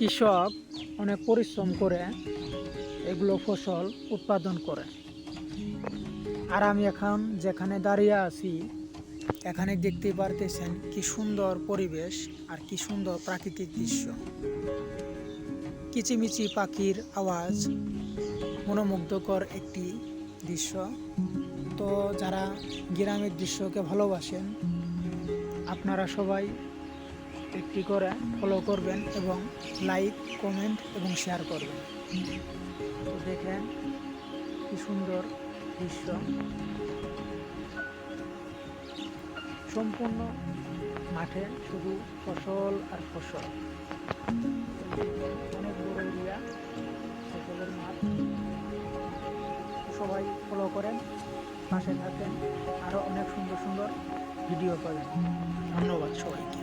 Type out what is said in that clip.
কৃষক অনেক পরিশ্রম করে এগুলো ফসল উৎপাদন করে। আর আমি এখন যেখানে দাঁড়িয়ে আছি, এখানে দেখতে পারতেছেন কি সুন্দর পরিবেশ আর কি সুন্দর প্রাকৃতিক দৃশ্য। কিচিমিচি পাখির আওয়াজ, মনোমুগ্ধকর একটি দৃশ্য। তো যারা গ্রামের দৃশ্যকে ভালোবাসেন, আপনারা সবাই একটি করে ফলো করবেন এবং লাইক, কমেন্ট এবং শেয়ার করবেন। তো দেখেন কি সুন্দর দৃশ্য, সম্পূর্ণ মাঠে শুধু ফসল আর ফসল। অনেক বড় এরিয়া, ফসলের মাঠ। সবাই ফলো করেন, পাশে থাকেন, আরও অনেক সুন্দর সুন্দর ভিডিও পাবেন। ধন্যবাদ সবাইকে।